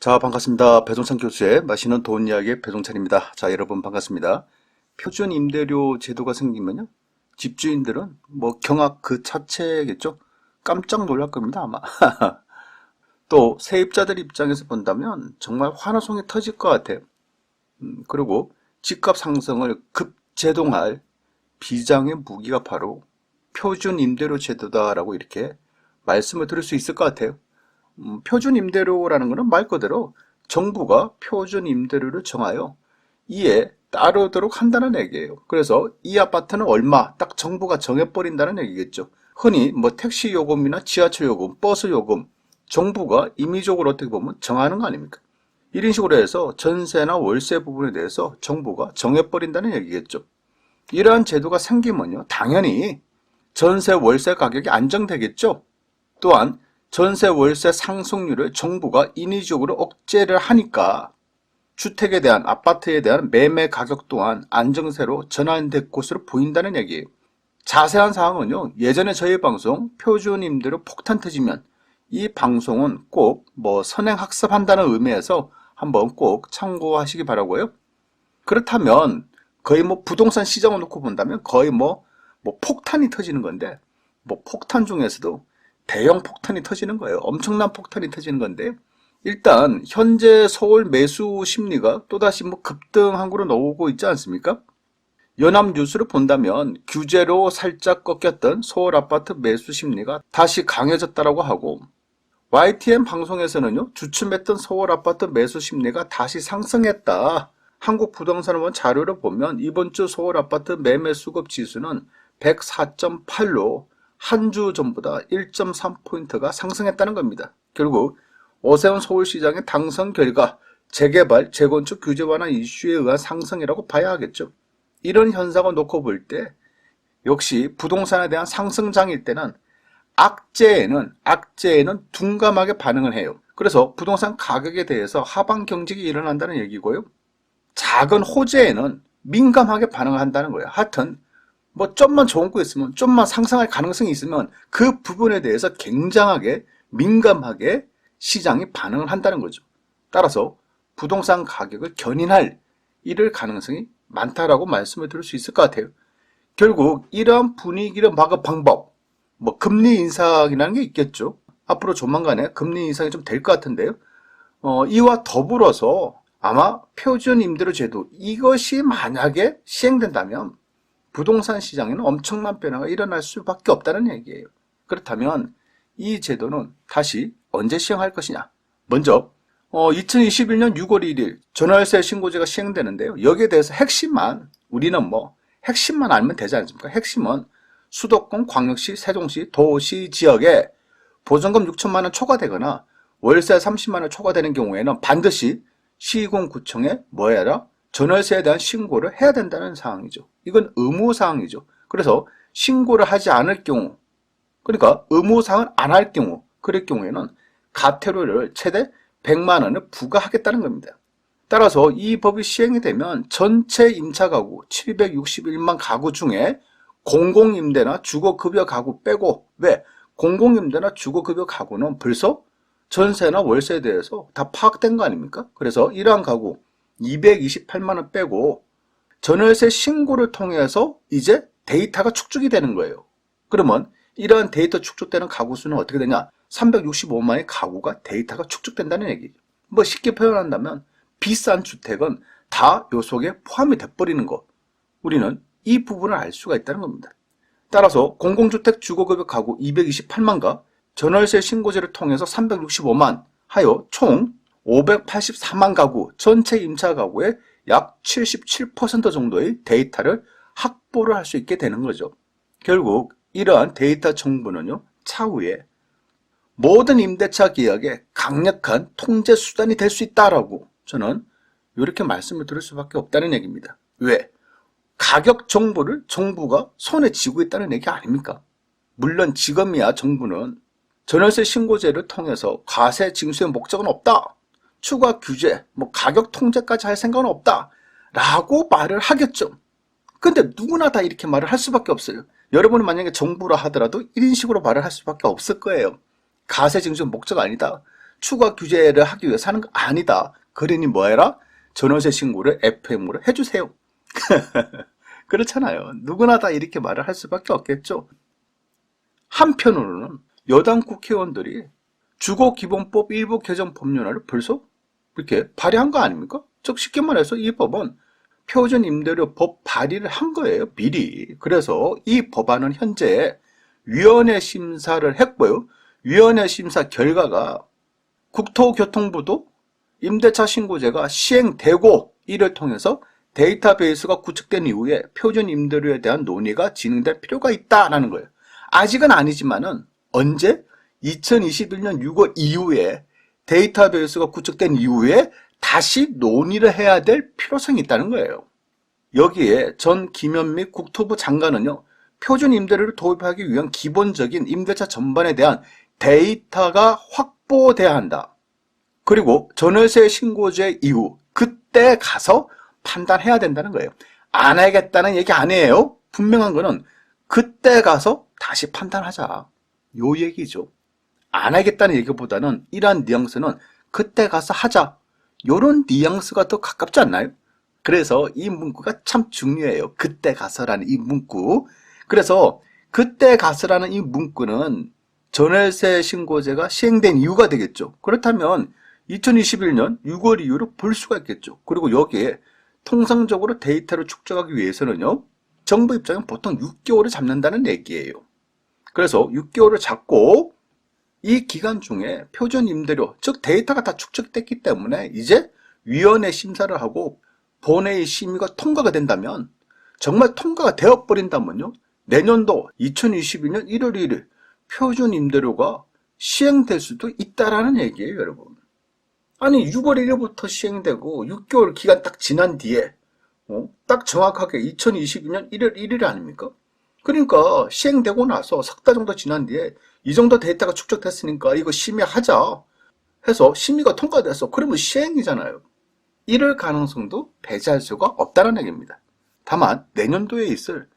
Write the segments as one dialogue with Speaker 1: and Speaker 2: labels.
Speaker 1: 자, 반갑습니다. 배종찬 교수의 맛있는 돈 이야기의 배종찬입니다. 자, 여러분 반갑습니다. 표준 임대료 제도가 생기면요, 집주인들은 뭐 경악 그 자체겠죠? 깜짝 놀랄 겁니다, 아마. 또 세입자들 입장에서 본다면 정말 환호성이 터질 것 같아요. 그리고 집값 상승을 급제동할 비장의 무기가 바로 표준 임대료 제도다라고 이렇게 말씀을 드릴 수 있을 것 같아요. 표준 임대료라는 것은 말 그대로 정부가 표준 임대료를 정하여 이에 따르도록 한다는 얘기예요. 그래서 이 아파트는 얼마 딱 정부가 정해버린다는 얘기겠죠. 흔히 뭐 택시 요금이나 지하철 요금, 버스 요금, 정부가 임의적으로 어떻게 보면 정하는 거 아닙니까? 이런 식으로 해서 전세나 월세 부분에 대해서 정부가 정해버린다는 얘기겠죠. 이러한 제도가 생기면요, 당연히 전세 월세 가격이 안정되겠죠. 또한 전세 월세 상승률을 정부가 인위적으로 억제를 하니까 주택에 대한, 아파트에 대한 매매 가격 또한 안정세로 전환될 것으로 보인다는 얘기예요. 자세한 사항은요, 예전에 저희 방송 표준 임대료 폭탄 터지면 이 방송은 꼭 뭐 선행학습한다는 의미에서 한번 꼭 참고하시기 바라고요. 그렇다면 거의 뭐 부동산 시장을 놓고 본다면 거의 뭐 폭탄이 터지는 건데, 뭐 폭탄 중에서도 대형 폭탄이 터지는 거예요. 엄청난 폭탄이 터지는 건데, 일단 현재 서울 매수 심리가 또다시 뭐 급등한 거로 나오고 있지 않습니까? 연합뉴스를 본다면 규제로 살짝 꺾였던 서울 아파트 매수 심리가 다시 강해졌다라고 하고, YTN 방송에서는요, 주춤했던 서울 아파트 매수 심리가 다시 상승했다. 한국부동산원 자료를 보면 이번 주 서울 아파트 매매 수급 지수는 104.8로 한 주 전보다 1.3포인트가 상승했다는 겁니다. 결국 오세훈 서울시장의 당선 결과 재개발, 재건축 규제 완화 이슈에 의한 상승이라고 봐야 하겠죠. 이런 현상을 놓고 볼 때 역시 부동산에 대한 상승장일 때는 악재에는 둔감하게 반응을 해요. 그래서 부동산 가격에 대해서 하방 경직이 일어난다는 얘기고요. 작은 호재에는 민감하게 반응을 한다는 거예요. 하여튼 뭐 좀만 좋은 거 있으면, 좀만 상승할 가능성이 있으면 그 부분에 대해서 굉장하게 민감하게 시장이 반응을 한다는 거죠. 따라서 부동산 가격을 견인할 이럴 가능성이 많다라고 말씀을 드릴 수 있을 것 같아요. 결국 이러한 분위기를 막을 방법, 뭐 금리 인상이라는 게 있겠죠. 앞으로 조만간에 금리 인상이 좀 될 것 같은데요. 이와 더불어서 아마 표준 임대료 제도, 이것이 만약에 시행된다면 부동산 시장에는 엄청난 변화가 일어날 수밖에 없다는 얘기예요. 그렇다면 이 제도는 다시 언제 시행할 것이냐? 먼저 2021년 6월 1일 전월세 신고제가 시행되는데요. 여기에 대해서 핵심만, 우리는 뭐 핵심만 알면 되지 않습니까? 핵심은 수도권, 광역시, 세종시, 도시 지역에 보증금 6천만 원 초과되거나 월세 30만 원 초과되는 경우에는 반드시 시군구청에 뭐 해라? 전월세에 대한 신고를 해야 된다는 사항이죠. 이건 의무사항이죠. 그래서 신고를 하지 않을 경우, 그러니까 의무사항을 안 할 경우, 그럴 경우에는 과태료를 최대 100만 원을 부과하겠다는 겁니다. 따라서 이 법이 시행이 되면 전체 임차 가구 761만 가구 중에 공공임대나 주거급여 가구 빼고, 왜? 공공임대나 주거급여 가구는 벌써 전세나 월세에 대해서 다 파악된 거 아닙니까? 그래서 이러한 가구 228만 원 빼고 전월세 신고를 통해서 이제 데이터가 축적이 되는 거예요. 그러면 이러한 데이터 축적되는 가구 수는 어떻게 되냐? 365만의 가구가 데이터가 축적된다는 얘기죠. 뭐 쉽게 표현한다면 비싼 주택은 다 요 속에 포함이 돼버리는 거. 우리는 이 부분을 알 수가 있다는 겁니다. 따라서 공공주택 주거급여 가구 228만과 전월세 신고제를 통해서 365만 하여 총 584만 가구, 전체 임차 가구의 약 77% 정도의 데이터를 확보를 할 수 있게 되는 거죠. 결국 이러한 데이터 정보는요, 차후에 모든 임대차 계약의 강력한 통제 수단이 될 수 있다라고 저는 이렇게 말씀을 드릴 수밖에 없다는 얘기입니다. 왜? 가격 정보를 정부가 손에 쥐고 있다는 얘기 아닙니까? 물론 지금이야 정부는 전월세 신고제를 통해서 과세 징수의 목적은 없다. 추가 규제, 뭐 가격 통제까지 할 생각은 없다. 라고 말을 하겠죠. 근데 누구나 다 이렇게 말을 할 수밖에 없어요. 여러분은 만약에 정부라 하더라도 이런 식으로 말을 할 수밖에 없을 거예요. 과세 징수의 목적 아니다. 추가 규제를 하기 위해서 하는 거 아니다. 그러니 뭐해라? 전월세 신고를 FM으로 해주세요. 그렇잖아요. 누구나 다 이렇게 말을 할 수밖에 없겠죠. 한편으로는 여당 국회의원들이 주거기본법 일부 개정 법률안을 벌써 이렇게 발의한 거 아닙니까? 즉 쉽게 말해서 이 법은 표준임대료법 발의를 한 거예요. 미리. 그래서 이 법안은 현재 위원회 심사를 했고요. 위원회 심사 결과가 국토교통부도 임대차 신고제가 시행되고 이를 통해서 데이터베이스가 구축된 이후에 표준임대료에 대한 논의가 진행될 필요가 있다라는 거예요. 아직은 아니지만은 언제? 2021년 6월 이후에 데이터베이스가 구축된 이후에 다시 논의를 해야 될 필요성이 있다는 거예요. 여기에 전 김현미 국토부 장관은요, 표준 임대료를 도입하기 위한 기본적인 임대차 전반에 대한 데이터가 확보돼야 한다. 그리고 전월세 신고제 이후 그때 가서 판단해야 된다는 거예요. 안 하겠다는 얘기 아니에요. 분명한 거는 그때 가서 다시 판단하자. 요 얘기죠. 안 하겠다는 얘기보다는 이러한 뉘앙스는 그때 가서 하자. 요런 뉘앙스가 더 가깝지 않나요? 그래서 이 문구가 참 중요해요. 그때 가서라는 이 문구. 그래서 그때 가서라는 이 문구는 전월세 신고제가 시행된 이유가 되겠죠. 그렇다면 2021년 6월 이후로 볼 수가 있겠죠. 그리고 여기에 통상적으로 데이터를 축적하기 위해서는요, 정부 입장은 보통 6개월을 잡는다는 얘기예요. 그래서 6개월을 잡고 이 기간 중에 표준 임대료, 즉 데이터가 다 축적됐기 때문에 이제 위원회 심사를 하고 본회의 심의가 통과가 된다면, 정말 통과가 되어버린다면요, 내년도 2022년 1월 1일 표준 임대료가 시행될 수도 있다라는 얘기예요, 여러분. 아니 6월 1일부터 시행되고 6개월 기간 딱 지난 뒤에 딱 정확하게 2022년 1월 1일 아닙니까? 그러니까 시행되고 나서 석 달 정도 지난 뒤에 이 정도 데이터가 축적됐으니까 이거 심의하자 해서 심의가 통과됐어. 그러면 시행이잖아요. 이럴 가능성도 배제할 수가 없다는 얘기입니다. 다만 내년도에 있을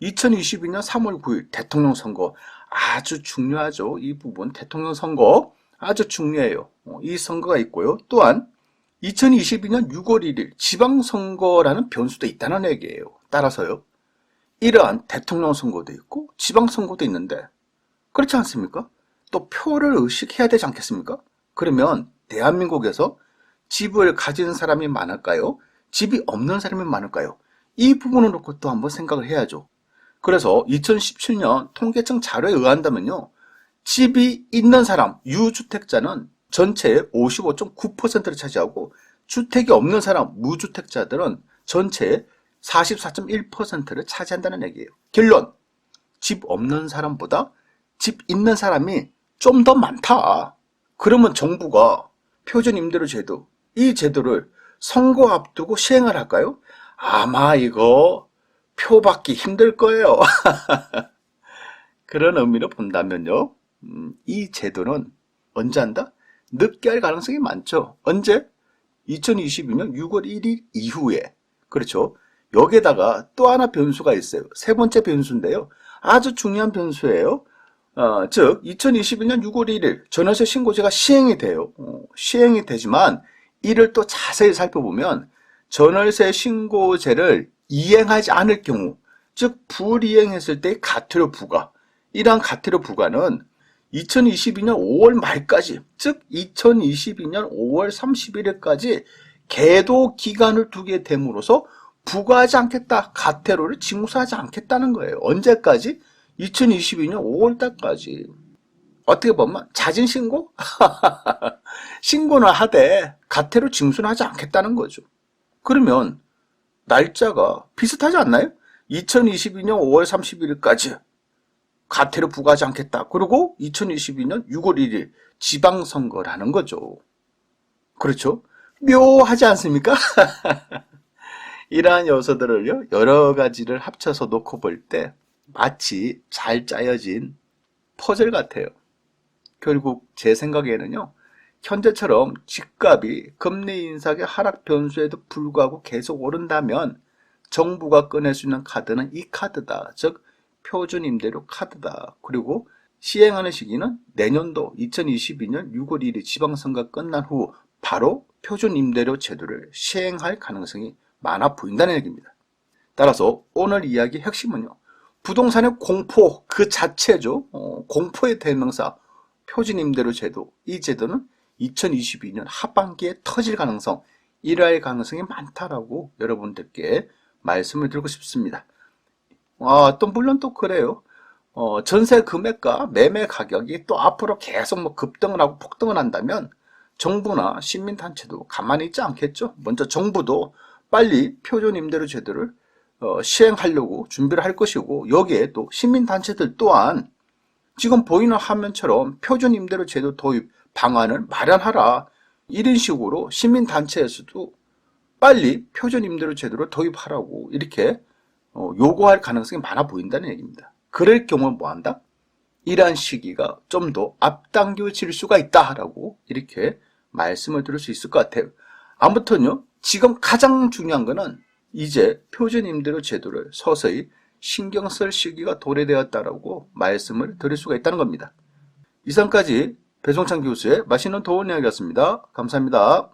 Speaker 1: 2022년 3월 9일 대통령 선거 아주 중요하죠. 이 부분 대통령 선거 아주 중요해요. 이 선거가 있고요. 또한 2022년 6월 1일 지방선거라는 변수도 있다는 얘기예요. 따라서요, 이러한 대통령 선거도 있고 지방선거도 있는데 그렇지 않습니까? 또 표를 의식해야 되지 않겠습니까? 그러면 대한민국에서 집을 가진 사람이 많을까요? 집이 없는 사람이 많을까요? 이 부분을 놓고 또 한번 생각을 해야죠. 그래서 2017년 통계청 자료에 의한다면요, 집이 있는 사람, 유주택자는 전체의 55.9%를 차지하고 주택이 없는 사람, 무주택자들은 전체의 44.1%를 차지한다는 얘기예요. 결론, 집 없는 사람보다 집 있는 사람이 좀 더 많다. 그러면 정부가 표준임대료 제도, 이 제도를 선거 앞두고 시행을 할까요? 아마 이거 표 받기 힘들 거예요. 그런 의미로 본다면요, 이 제도는 언제 한다? 늦게 할 가능성이 많죠. 언제? 2022년 6월 1일 이후에. 그렇죠. 여기에다가 또 하나 변수가 있어요. 세 번째 변수인데요, 아주 중요한 변수예요. 즉 2022년 6월 1일 전월세 신고제가 시행이 돼요. 시행이 되지만 이를 또 자세히 살펴보면 전월세 신고제를 이행하지 않을 경우, 즉 불이행했을 때의 가태료 부과, 이러한 가태료 부과는 2022년 5월 말까지, 즉 2022년 5월 31일까지 계도 기간을 두게 됨으로써 부과하지 않겠다, 가태료를 징수하지 않겠다는 거예요. 언제까지? 2022년 5월달까지. 어떻게 보면 자진신고? 신고는 하되 가태료 징수는 하지 않겠다는 거죠. 그러면 날짜가 비슷하지 않나요? 2022년 5월 31일까지 가태료 부과하지 않겠다. 그리고 2022년 6월 1일 지방선거라는 거죠. 그렇죠? 묘하지 않습니까? 이러한 요소들을요, 여러 가지를 합쳐서 놓고 볼 때 마치 잘 짜여진 퍼즐 같아요. 결국 제 생각에는요, 현재처럼 집값이 금리 인상의 하락 변수에도 불구하고 계속 오른다면 정부가 꺼낼 수 있는 카드는 이 카드다. 즉 표준 임대료 카드다. 그리고 시행하는 시기는 내년도 2022년 6월 1일 지방선거 끝난 후 바로 표준임대료 제도를 시행할 가능성이 많아 보인다는 얘기입니다. 따라서 오늘 이야기 핵심은요, 부동산의 공포 그 자체죠. 공포의 대명사 표준임대료 제도. 이 제도는 2022년 하반기에 터질 가능성, 일어날 가능성이 많다라고 여러분들께 말씀을 드리고 싶습니다. 또 물론 또 그래요. 전세 금액과 매매 가격이 또 앞으로 계속 뭐 급등을 하고 폭등을 한다면 정부나 시민단체도 가만히 있지 않겠죠. 먼저 정부도 빨리 표준임대료 제도를 시행하려고 준비를 할 것이고, 여기에 또 시민단체들 또한 지금 보이는 화면처럼 표준임대료 제도 도입 방안을 마련하라, 이런 식으로 시민단체에서도 빨리 표준임대료 제도를 도입하라고 이렇게 요구할 가능성이 많아 보인다는 얘기입니다. 그럴 경우 뭐 한다? 이러한 시기가 좀 더 앞당겨질 수가 있다라고 이렇게 말씀을 드릴 수 있을 것 같아요. 아무튼요, 지금 가장 중요한 거는 이제 표준임대료 제도를 서서히 신경 쓸 시기가 도래되었다라고 말씀을 드릴 수가 있다는 겁니다. 이상까지 배종찬 교수의 맛있는 도움 이야기였습니다. 감사합니다.